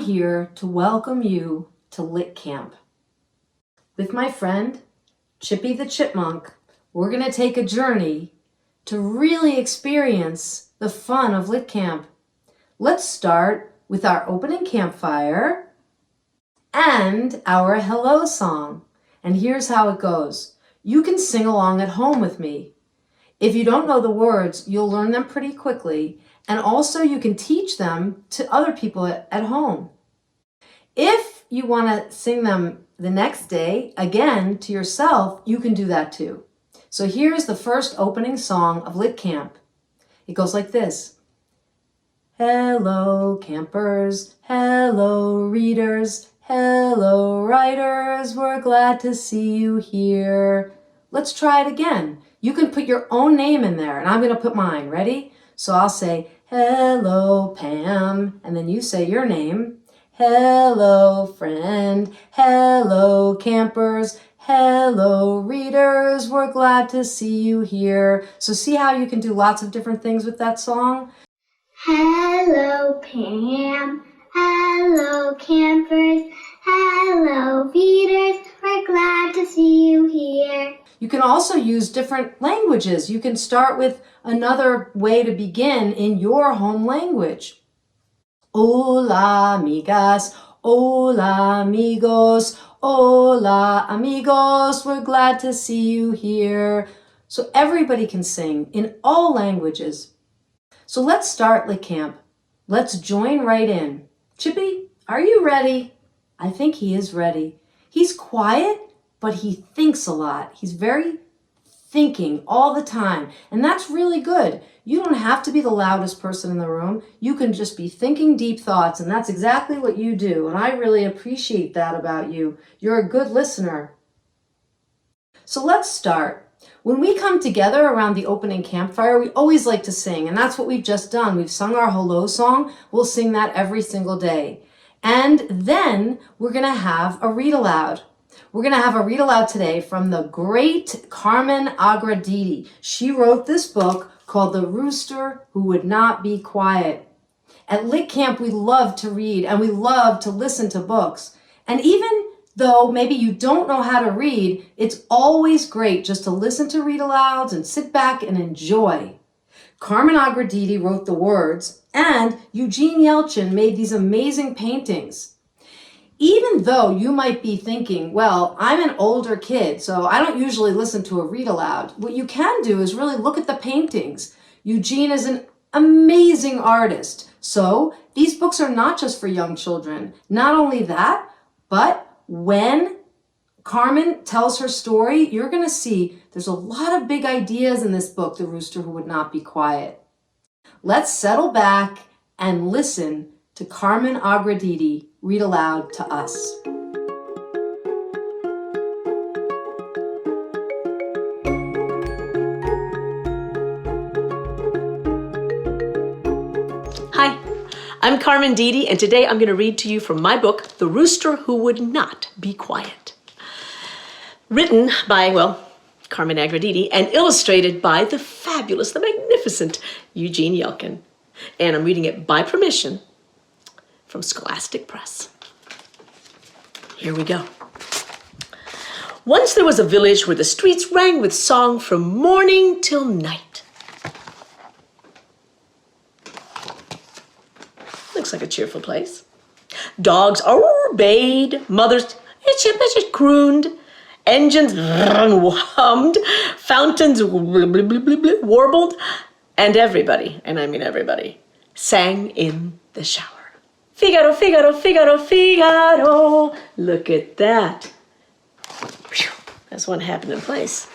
here to welcome you to LitCamp. With my friend, Chippy the Chipmunk, we're going to take a journey to really experience the fun of LitCamp. Let's start with our opening campfire and our hello song. And here's how it goes. You can sing along at home with me. If you don't know the words, you'll learn them pretty quickly, and also you can teach them to other people at home. If you want to sing them the next day, again, to yourself, you can do that too. So here's the first opening song of LitCamp. It goes like this. Hello, campers. Hello, readers. Hello, writers. We're glad to see you here. Let's try it again. You can put your own name in there, and I'm going to put mine. Ready? So I'll say, hello, Pam, and then you say your name. Hello, friend. Hello, campers. Hello, readers. We're glad to see you here. So see how you can do lots of different things with that song? Hello, Pam. Hello, campers. Hello, readers. We're glad to see you here. You can also use different languages. You can start with another way to begin in your home language. Hola, amigas. Hola, amigos. Hola, amigos. We're glad to see you here. So everybody can sing in all languages. So let's start LitCamp. Let's join right in. Chippy, are you ready? I think he is ready. He's quiet, but he thinks a lot. He's very thinking all the time, and that's really good. You don't have to be the loudest person in the room. You can just be thinking deep thoughts, and that's exactly what you do, and I really appreciate that about you. You're a good listener. So let's start. When we come together around the opening campfire, we always like to sing, and that's what we've just done. We've sung our hello song. We'll sing that every single day. And then we're going to have a read-aloud. We're going to have a read-aloud today from the great Carmen Agra Deedy. She wrote this book called The Rooster Who Would Not Be Quiet. At LitCamp, we love to read and we love to listen to books. And even though maybe you don't know how to read, it's always great just to listen to read-alouds and sit back and enjoy. Carmen Agra Deedy wrote the words, and Eugene Yelchin made these amazing paintings. Even though you might be thinking, well, I'm an older kid, so I don't usually listen to a read-aloud, what you can do is really look at the paintings. Eugene is an amazing artist. So these books are not just for young children. Not only that, but when Carmen tells her story, you're going to see there's a lot of big ideas in this book, The Rooster Who Would Not Be Quiet. Let's settle back and listen to Carmen Agra Deedy read aloud to us. Hi, I'm Carmen Deedy, and today I'm going to read to you from my book, The Rooster Who Would Not Be Quiet. Written by, Carmen Agra Deedy, and illustrated by the fabulous, the magnificent Eugene Yelchin. And I'm reading it by permission from Scholastic Press. Here we go. Once there was a village where the streets rang with song from morning till night. Looks like a cheerful place. Dogs bayed, mothers crooned, engines hummed, fountains warbled, and everybody, and I mean everybody, sang in the shower. Figaro, Figaro, Figaro, Figaro. Look at that. Whew, that's one happening place.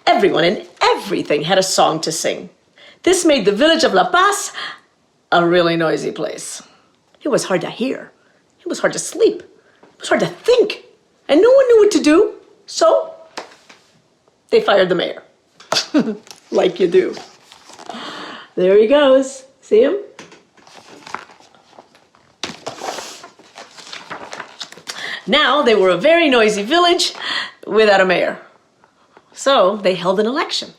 Everyone and everything had a song to sing. This made the village of La Paz a really noisy place. It was hard to hear. It was hard to sleep. It was hard to think. And no one knew what to do. So they fired the mayor. Like you do. There he goes. See him? Now they were a very noisy village without a mayor. So they held an election.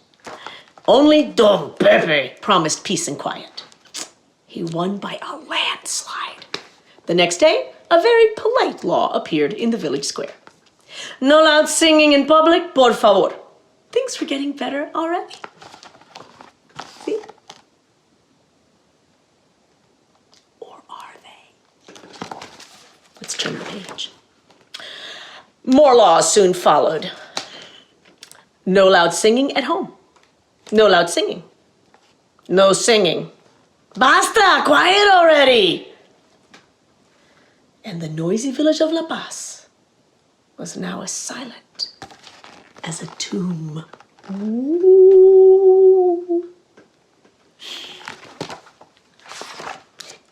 Only Don Pepe promised peace and quiet. He won by a landslide. The next day, a very polite law appeared in the village square. No loud singing in public, por favor. Things were getting better already. See? Or are they? Let's turn the page. More laws soon followed. No loud singing at home. No loud singing. No singing. Basta! Quiet already! And the noisy village of La Paz was now as silent as a tomb. Ooh.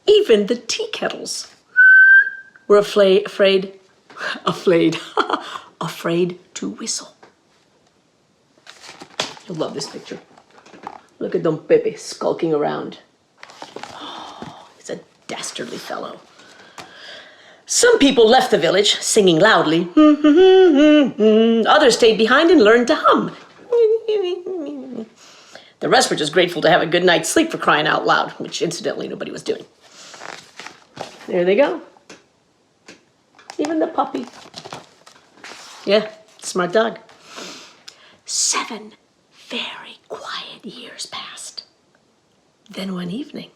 Even the tea kettles were afraid to whistle. You'll love this picture. Look at Don Pepe skulking around. Oh, he's a dastardly fellow. Some people left the village, singing loudly. Others stayed behind and learned to hum. The rest were just grateful to have a good night's sleep, for crying out loud, which incidentally nobody was doing. There they go. Even the puppy. Yeah, smart dog. 7 very quiet years passed. Then one evening,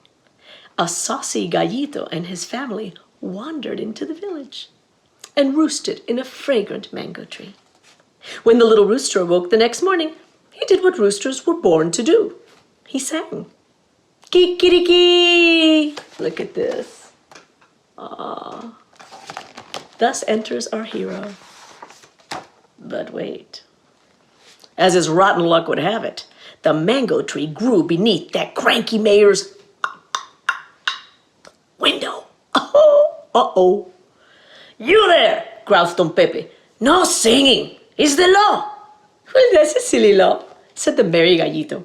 a saucy gallito and his family wandered into the village and roosted in a fragrant mango tree. When the little rooster awoke the next morning, he did what roosters were born to do. He sang. Kiki Kiki! Look at this. Ah. Thus enters our hero. But wait. As his rotten luck would have it, the mango tree grew beneath that cranky mayor's window. Uh-oh. You there, growled Don Pepe. No singing. It's the law. Well, that's a silly law, said the merry gallito.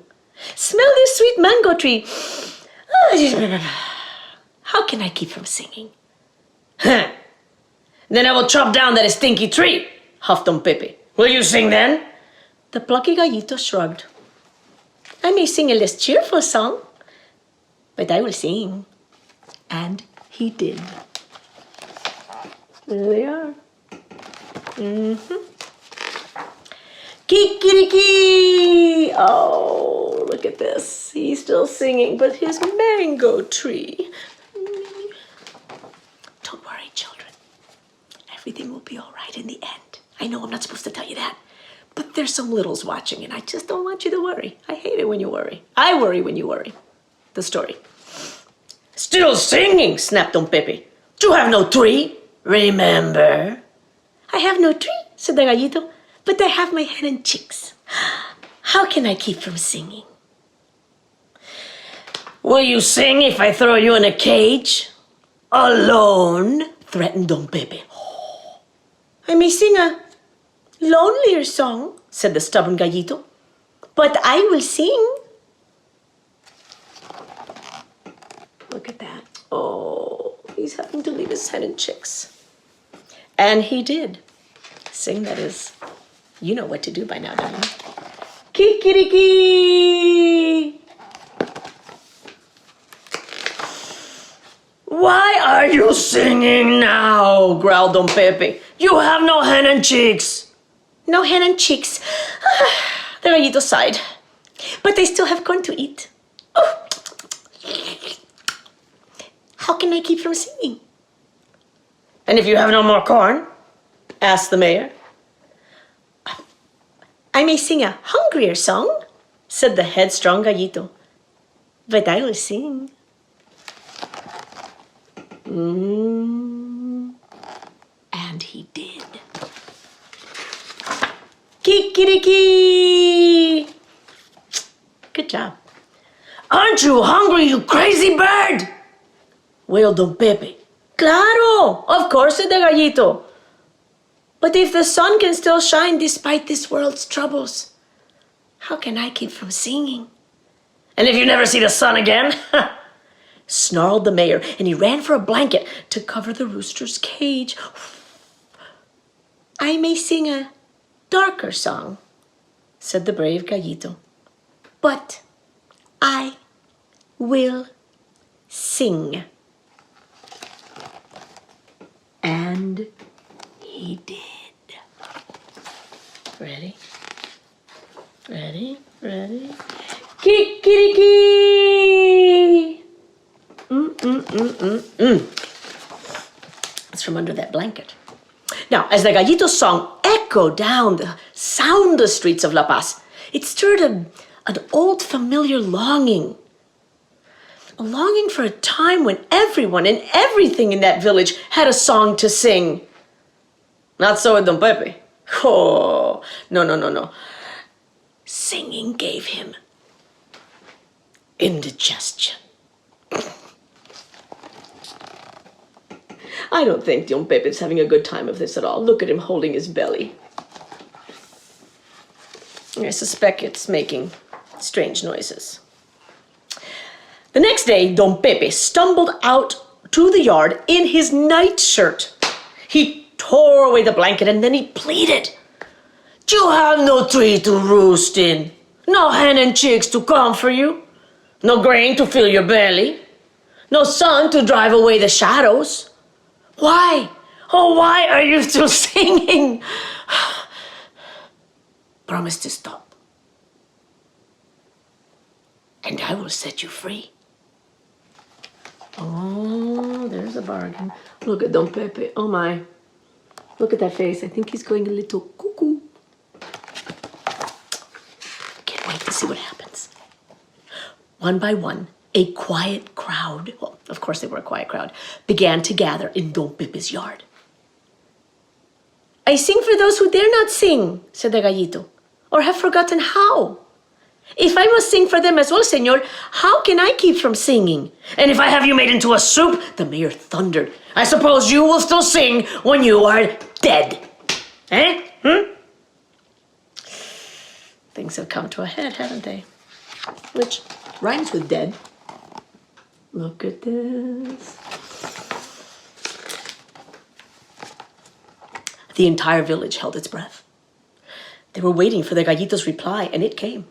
Smell this sweet mango tree. How can I keep from singing? Huh. Then I will chop down that stinky tree, huffed Don Pepe. Will you sing then? The plucky gallito shrugged. I may sing a less cheerful song, but I will sing. And he did. There they are. Kiki Kiki! Oh, look at this. He's still singing, but his mango tree. Don't worry, children. Everything will be all right in the end. I know I'm not supposed to tell you that, but there's some littles watching, and I just don't want you to worry. I hate it when you worry. I worry when you worry. The story. Still singing, snapped Don Pepe. You have no tree, remember? I have no tree, said the gallito, but I have my hen and chicks. How can I keep from singing? Will you sing if I throw you in a cage? Alone, threatened Don Pepe. I may sing a lonelier song, said the stubborn gallito, but I will sing. Look at that. Oh, he's having to leave his hen and chicks. And he did. Sing, that is. You know what to do by now, don't you? Kiki Kiki! Why are you singing now? Growled Don Pepe. You have no hen and chicks. No hen and chicks. The gallito sighed. But I still have corn to eat. Oh. How can I keep from singing? And if you have no more corn? Asked the mayor. I may sing a hungrier song, said the headstrong gallito. But I will sing. And he did. Kiki Kiki! Good job. Aren't you hungry, you crazy bird? Wailed Don Pepe. Claro, of course, said the gallito. But if the sun can still shine despite this world's troubles, how can I keep from singing? And if you never see the sun again? Snarled the mayor, and he ran for a blanket to cover the rooster's cage. I may sing a darker song, said the brave gallito, but I will sing. And he did. Ready? Ready? Ready? Kiki Keke! It's from under that blanket. Now, as the gallito's song echoed down the soundless streets of La Paz, it stirred an old familiar longing. A longing for a time when everyone and everything in that village had a song to sing. Not so with Don Pepe. Oh, no. Singing gave him indigestion. I don't think Don Pepe's having a good time of this at all. Look at him holding his belly. I suspect it's making strange noises. The next day, Don Pepe stumbled out to the yard in his nightshirt. He tore away the blanket and then he pleaded. You have no tree to roost in, no hen and chicks to comfort you, no grain to fill your belly, no sun to drive away the shadows. Why? Oh, why are you still singing? Promise to stop, and I will set you free. Oh, there's a bargain. Look at Don Pepe. Oh my. Look at that face. I think he's going a little cuckoo. Can't wait to see what happens. One by one, a quiet crowd, well, of course they were a quiet crowd, began to gather in Don Pepe's yard. I sing for those who dare not sing, said the gallito, or have forgotten how. If I must sing for them as well, senor, how can I keep from singing? And if I have you made into a soup, the mayor thundered, I suppose you will still sing when you are dead. Eh? Things have come to a head, haven't they? Which rhymes with dead. Look at this. The entire village held its breath. They were waiting for the gallito's reply, and it came.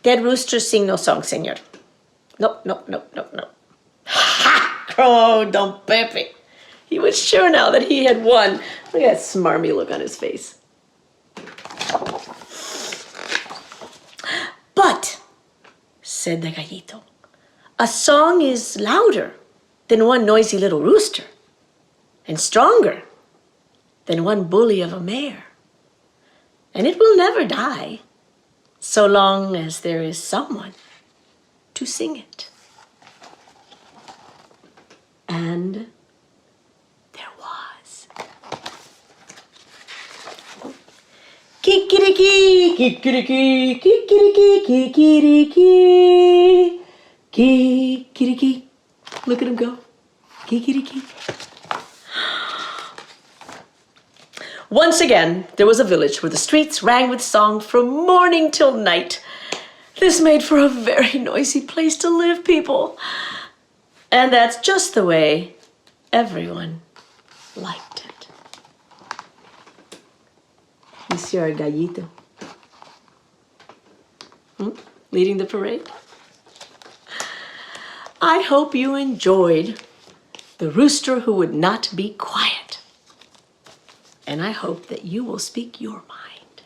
Dead roosters sing no song, senor. Nope. Ha! Oh, Don Pepe. He was sure now that he had won. Look at that smarmy look on his face. But, said the gallito, a song is louder than one noisy little rooster, and stronger than one bully of a mare. And it will never die, so long as there is someone to sing it. And there was. Kikiriki, kikiriki, kikiriki, kikiriki, kikiriki. Look at him go. Kikiriki. Once again, there was a village where the streets rang with song from morning till night. This made for a very noisy place to live, people. And that's just the way everyone liked it. Monsieur Gallito. Leading the parade. I hope you enjoyed The Rooster Who Would Not Be Quiet. And I hope that you will speak your mind.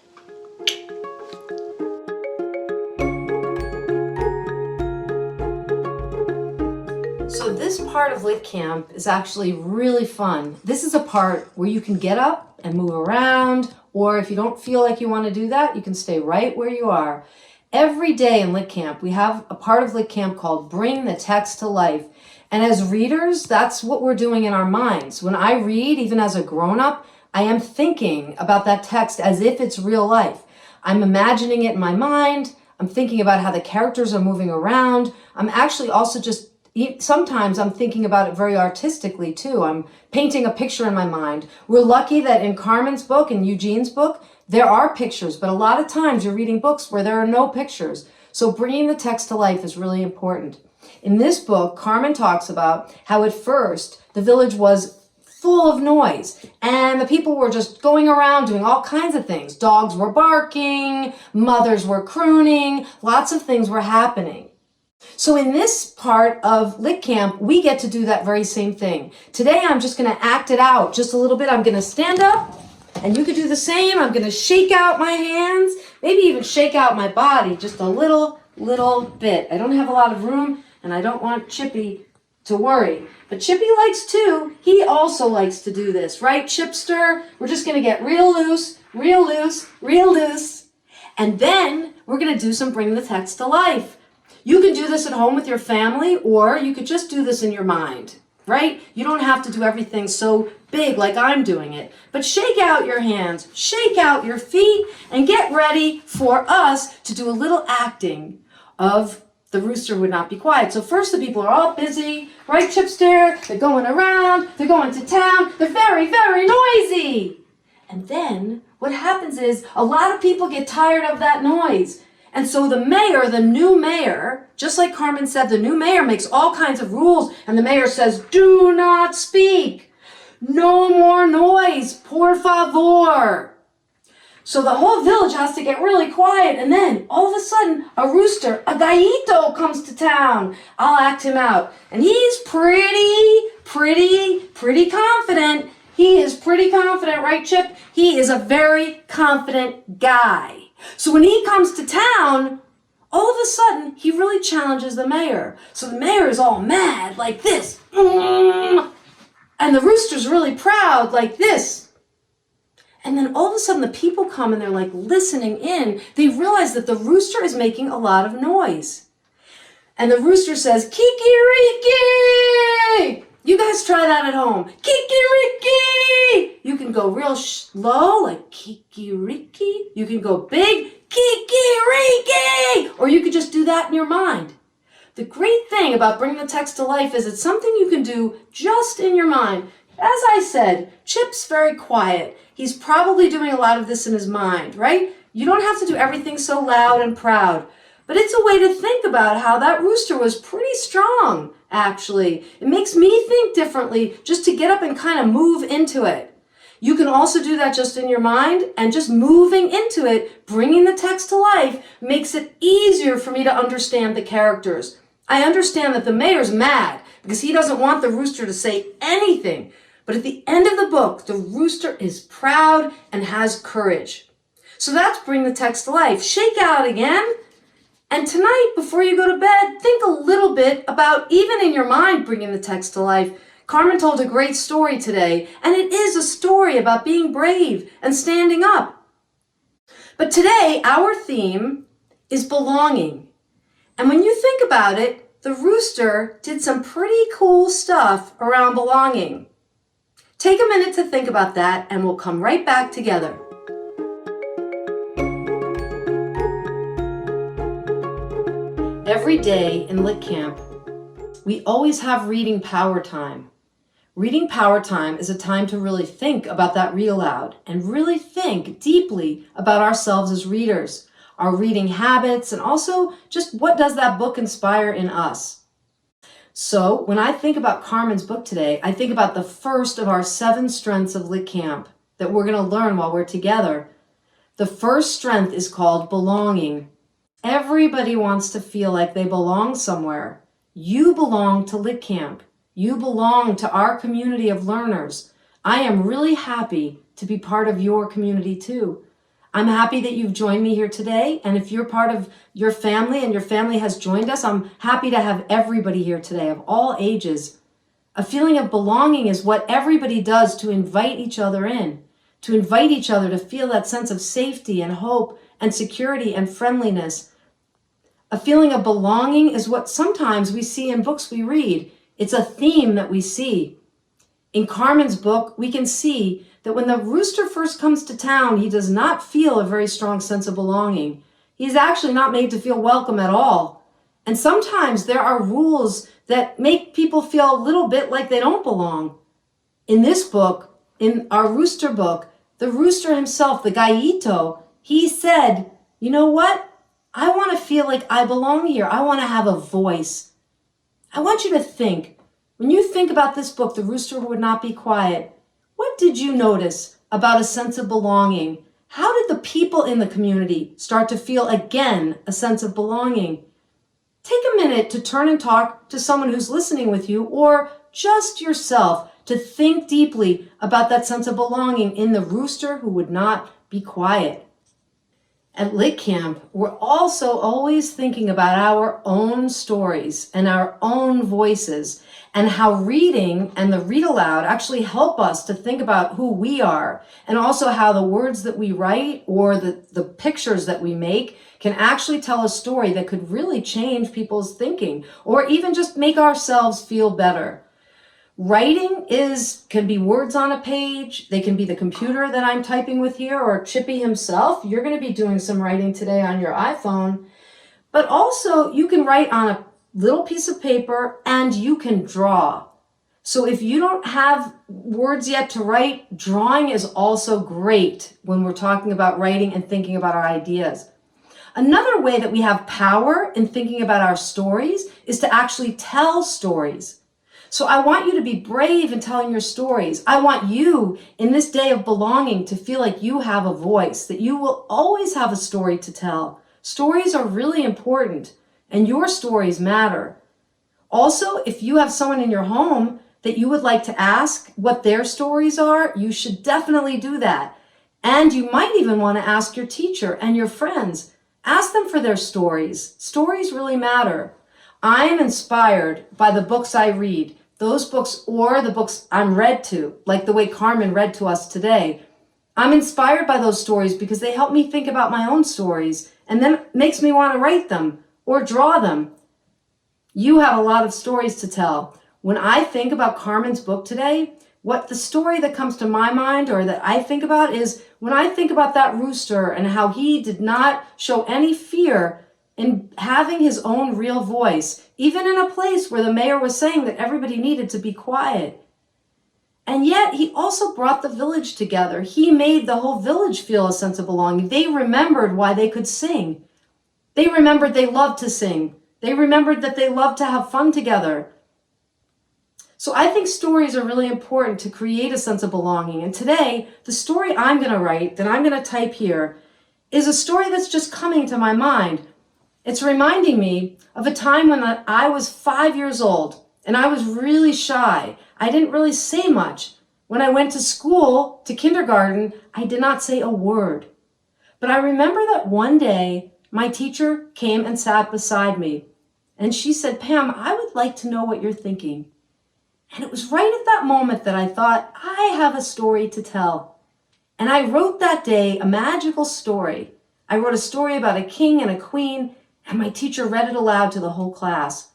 So this part of LitCamp is actually really fun. This is a part where you can get up and move around, or if you don't feel like you want to do that, you can stay right where you are. Every day in LitCamp, we have a part of LitCamp called Bring the Text to Life. And as readers, that's what we're doing in our minds. When I read, even as a grown-up, I am thinking about that text as if it's real life. I'm imagining it in my mind. I'm thinking about how the characters are moving around. I'm actually also just, sometimes I'm thinking about it very artistically too. I'm painting a picture in my mind. We're lucky that in Carmen's book and Eugene's book, there are pictures, but a lot of times you're reading books where there are no pictures. So bringing the text to life is really important. In this book, Carmen talks about how at first the village was full of noise, and the people were just going around doing all kinds of things. Dogs were barking, mothers were crooning, lots of things were happening. So in this part of LitCamp, we get to do that very same thing. Today, I'm just going to act it out just a little bit. I'm going to stand up, and you can do the same. I'm going to shake out my hands, maybe even shake out my body just a little bit. I don't have a lot of room, and I don't want Chippy to worry. But Chippy likes to. He also likes to do this, right, Chipster? We're just going to get real loose, real loose, real loose. And then we're going to do some Bring the Text to Life. You can do this at home with your family, or you could just do this in your mind, right? You don't have to do everything so big like I'm doing it. But shake out your hands, shake out your feet, and get ready for us to do a little acting of The Rooster Would Not Be Quiet. So first the people are all busy, right, Chipster? They're going around, they're going to town, they're very, very noisy. And then what happens is a lot of people get tired of that noise. And so the mayor, the new mayor, just like Carmen said, the new mayor makes all kinds of rules. And the mayor says, do not speak. No more noise, por favor. So the whole village has to get really quiet. And then all of a sudden, a rooster, a gallito, comes to town. I'll act him out. And he's pretty confident. He is pretty confident, right, Chip? He is a very confident guy. So when he comes to town, all of a sudden, he really challenges the mayor. So the mayor is all mad, like this. And the rooster's really proud, like this. And then all of a sudden, the people come and they're like listening in. They realize that the rooster is making a lot of noise. And the rooster says, Kiki-Riki! You guys try that at home. Kiki-Riki! You can go real low, like Kiki-Riki. You can go big, Kiki-Riki! Or you could just do that in your mind. The great thing about Bring the Text to Life is it's something you can do just in your mind. As I said, Chip's very quiet. He's probably doing a lot of this in his mind, right? You don't have to do everything so loud and proud. But it's a way to think about how that rooster was pretty strong, actually. It makes me think differently just to get up and kind of move into it. You can also do that just in your mind, and just moving into it, bringing the text to life, makes it easier for me to understand the characters. I understand that the mayor's mad because he doesn't want the rooster to say anything. But at the end of the book, the rooster is proud and has courage. So that's Bring the Text to Life. Shake out again. And tonight, before you go to bed, think a little bit about, even in your mind, bringing the text to life. Carmen told a great story today, and it is a story about being brave and standing up. But today, our theme is belonging. And when you think about it, the rooster did some pretty cool stuff around belonging. Take a minute to think about that, and we'll come right back together. Every day in LitCamp, we always have reading power time. Reading power time is a time to really think about that read-aloud and really think deeply about ourselves as readers, our reading habits, and also just what does that book inspire in us. So when I think about Carmen's book today, I think about the first of our 7 strengths of LitCamp that we're going to learn while we're together. The first strength is called belonging. Everybody wants to feel like they belong somewhere. You belong to LitCamp. You belong to our community of learners. I am really happy to be part of your community too. I'm happy that you've joined me here today, and if you're part of your family and your family has joined us, I'm happy to have everybody here today of all ages. A feeling of belonging is what everybody does to invite each other in, to invite each other to feel that sense of safety and hope and security and friendliness. A feeling of belonging is what sometimes we see in books we read. It's a theme that we see. In Carmen's book, we can see that when the rooster first comes to town, he does not feel a very strong sense of belonging. He's actually not made to feel welcome at all. And sometimes there are rules that make people feel a little bit like they don't belong. In this book, in our rooster book, the rooster himself, the gallito, he said, you know what? I want to feel like I belong here. I want to have a voice. I want you to think, when you think about this book, The Rooster Would Not Be Quiet, what did you notice about a sense of belonging? How did the people in the community start to feel again a sense of belonging? Take a minute to turn and talk to someone who's listening with you, or just yourself, to think deeply about that sense of belonging in the rooster who would not be quiet. At LitCamp, we're also always thinking about our own stories and our own voices, and how reading and the read-aloud actually help us to think about who we are, and also how the words that we write or the pictures that we make can actually tell a story that could really change people's thinking, or even just make ourselves feel better. Writing can be words on a page. They can be the computer that I'm typing with here, or Chippy himself. You're going to be doing some writing today on your iPhone. But also, you can write on a little piece of paper, and you can draw. So if you don't have words yet to write, drawing is also great when we're talking about writing and thinking about our ideas. Another way that we have power in thinking about our stories is to actually tell stories. So I want you to be brave in telling your stories. I want you, in this day of belonging, to feel like you have a voice, that you will always have a story to tell. Stories are really important, and your stories matter. Also, if you have someone in your home that you would like to ask what their stories are, you should definitely do that. And you might even want to ask your teacher and your friends. Ask them for their stories. Stories really matter. I am inspired by the books I read. Those books, or the books I'm read to, like the way Carmen read to us today. I'm inspired by those stories because they help me think about my own stories, and then it makes me want to write them or draw them. You have a lot of stories to tell. When I think about Carmen's book today, what the story that comes to my mind, or that I think about, is when I think about that rooster and how he did not show any fear in having his own real voice, even in a place where the mayor was saying that everybody needed to be quiet. And yet he also brought the village together. He made the whole village feel a sense of belonging. They remembered why they could sing. They remembered they loved to sing. They remembered that they loved to have fun together. So I think stories are really important to create a sense of belonging. And today, the story I'm going to write, that I'm going to type here, is a story that's just coming to my mind. It's reminding me of a time when I was 5 years old and I was really shy. I didn't really say much. When I went to school, to kindergarten, I did not say a word. But I remember that one day my teacher came and sat beside me, and she said, "Pam, I would like to know what you're thinking." And it was right at that moment that I thought, I have a story to tell. And I wrote that day a magical story. I wrote a story about a king and a queen, and my teacher read it aloud to the whole class.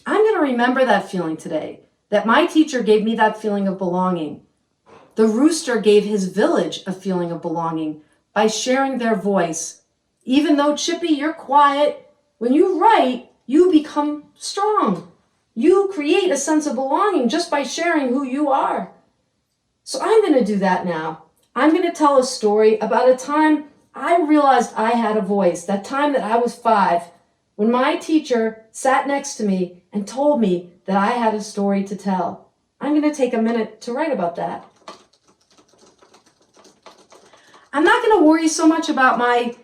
I'm going to remember that feeling today, that my teacher gave me that feeling of belonging. The rooster gave his village a feeling of belonging by sharing their voice. Even though, Chippy, you're quiet, when you write, you become strong. You create a sense of belonging just by sharing who you are. So I'm going to do that now. I'm going to tell a story about a time I realized I had a voice, that time that I was 5, when my teacher sat next to me and told me that I had a story to tell. I'm going to take a minute to write about that. I'm not going to worry so much about my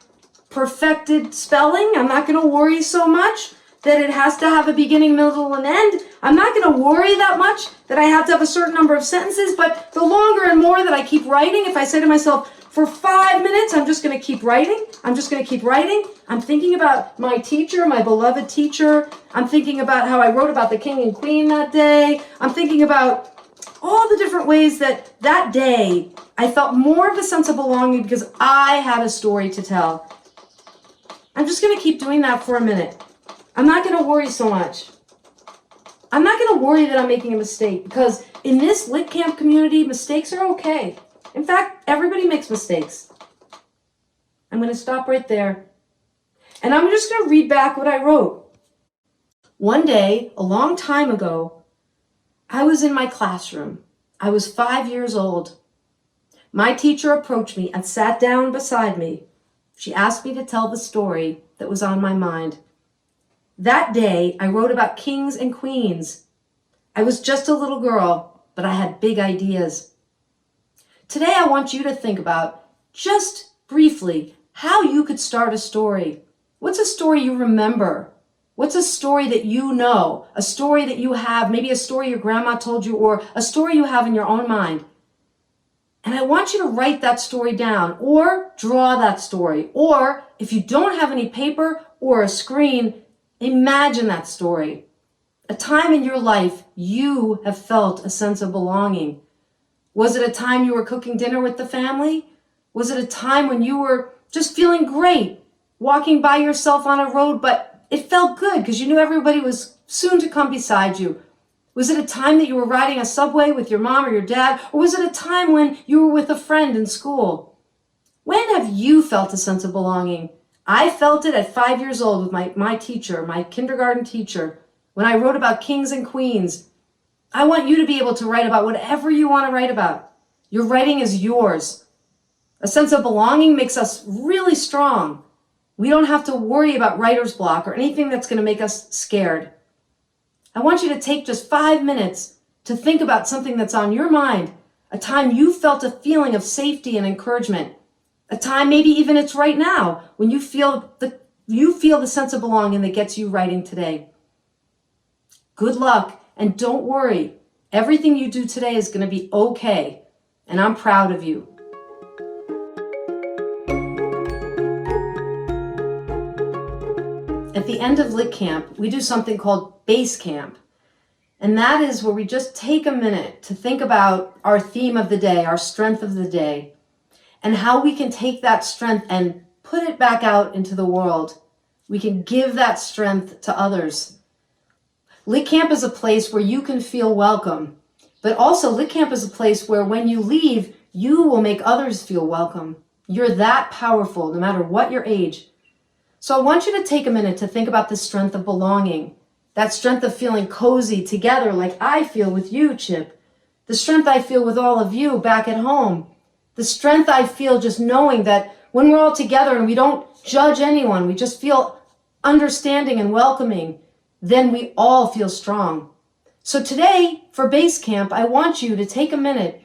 perfected spelling. I'm not going to worry so much that it has to have a beginning, middle, and end. I'm not going to worry that much that I have to have a certain number of sentences, but the longer and more that I keep writing, if I say to myself, for 5 minutes, I'm just going to keep writing. I'm just going to keep writing. I'm thinking about my teacher, my beloved teacher. I'm thinking about how I wrote about the king and queen that day. I'm thinking about all the different ways that day I felt more of a sense of belonging because I had a story to tell. I'm just going to keep doing that for a minute. I'm not going to worry so much. I'm not going to worry that I'm making a mistake, because in this LitCamp community, mistakes are okay. In fact, everybody makes mistakes. I'm going to stop right there. And I'm just going to read back what I wrote. One day, a long time ago, I was in my classroom. I was 5 years old. My teacher approached me and sat down beside me. She asked me to tell the story that was on my mind. That day, I wrote about kings and queens. I was just a little girl, but I had big ideas. Today, I want you to think about, just briefly, how you could start a story. What's a story you remember? What's a story that you know, a story that you have, maybe a story your grandma told you, or a story you have in your own mind? And I want you to write that story down or draw that story. Or if you don't have any paper or a screen, imagine that story. A time in your life you have felt a sense of belonging. Was it a time you were cooking dinner with the family? Was it a time when you were just feeling great, walking by yourself on a road, but it felt good because you knew everybody was soon to come beside you? Was it a time that you were riding a subway with your mom or your dad? Or was it a time when you were with a friend in school? When have you felt a sense of belonging? I felt it at 5 years old with my teacher, my kindergarten teacher, when I wrote about kings and queens. I want you to be able to write about whatever you want to write about. Your writing is yours. A sense of belonging makes us really strong. We don't have to worry about writer's block or anything that's going to make us scared. I want you to take just 5 minutes to think about something that's on your mind, a time you felt a feeling of safety and encouragement, a time maybe even it's right now when you feel the sense of belonging that gets you writing today. Good luck, and don't worry. Everything you do today is going to be okay, and I'm proud of you. At the end of LitCamp, we do something called Base Camp. And that is where we just take a minute to think about our theme of the day, our strength of the day, and how we can take that strength and put it back out into the world. We can give that strength to others. LitCamp is a place where you can feel welcome, but also LitCamp is a place where when you leave, you will make others feel welcome. You're that powerful, no matter what your age. So I want you to take a minute to think about the strength of belonging, that strength of feeling cozy together like I feel with you, Chip, the strength I feel with all of you back at home, the strength I feel just knowing that when we're all together and we don't judge anyone, we just feel understanding and welcoming, then we all feel strong. So today, for Base Camp, I want you to take a minute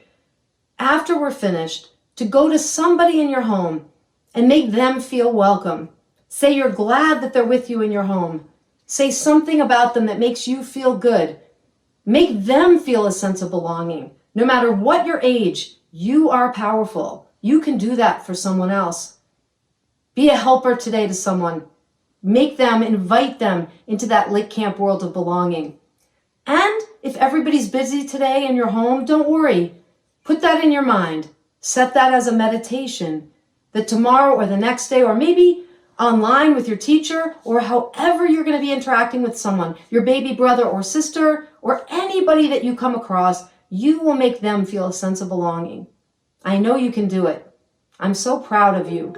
after we're finished to go to somebody in your home and make them feel welcome. Say you're glad that they're with you in your home. Say something about them that makes you feel good. Make them feel a sense of belonging. No matter what your age, you are powerful. You can do that for someone else. Be a helper today to someone. Invite them into that LitCamp world of belonging. And if everybody's busy today in your home, don't worry. Put that in your mind. Set that as a meditation. That tomorrow or the next day, or maybe online with your teacher, or however you're going to be interacting with someone, your baby brother or sister, or anybody that you come across, you will make them feel a sense of belonging. I know you can do it. I'm so proud of you.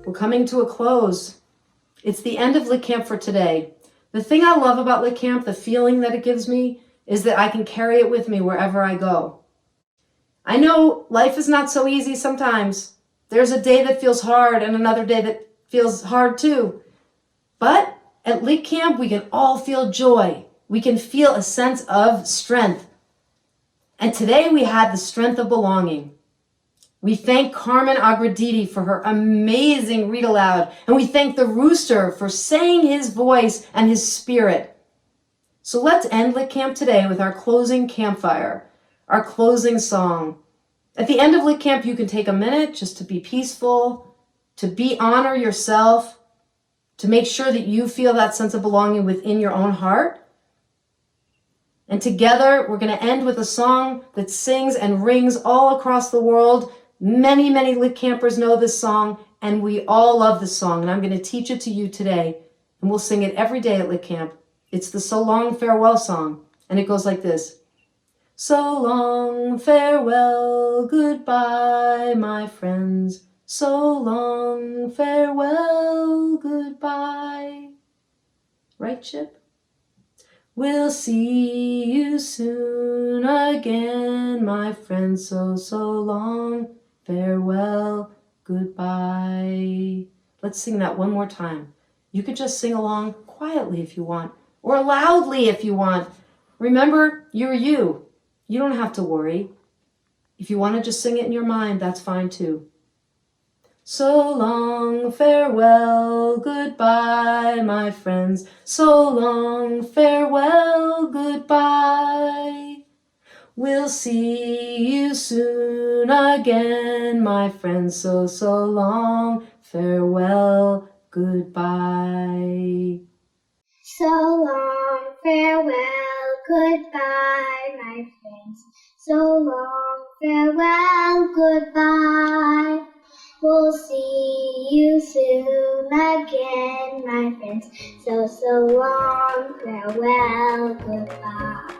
We're coming to a close. It's the end of LitCamp for today. The thing I love about LitCamp, the feeling that it gives me, is that I can carry it with me wherever I go. I know life is not so easy sometimes. There's a day that feels hard and another day that feels hard too. But at LitCamp, we can all feel joy. We can feel a sense of strength. And today we had the strength of belonging. We thank Carmen Agra Deedy for her amazing read-aloud, and we thank the Rooster for saying his voice and his spirit. So let's end LitCamp today with our closing campfire, our closing song. At the end of LitCamp, you can take a minute just to be peaceful, to honor yourself, to make sure that you feel that sense of belonging within your own heart. And together, we're going to end with a song that sings and rings all across the world. Many, many LitCampers know this song, and we all love this song. And I'm going to teach it to you today, and we'll sing it every day at LitCamp. It's the So Long Farewell song, and it goes like this. So long, farewell, goodbye, my friends. So long, farewell, goodbye. Right, Chip? We'll see you soon again, my friends. So long, farewell, goodbye. Let's sing that one more time. You could just sing along quietly if you want, or loudly if you want. Remember, you're you. You don't have to worry. If you want to just sing it in your mind, that's fine too. So long, farewell, goodbye, my friends. So long, farewell, goodbye. We'll see you soon again, my friends. So long, farewell, goodbye. So long, farewell, goodbye, my friends. So long, farewell, goodbye. We'll see you soon again, my friends. So long, farewell, goodbye.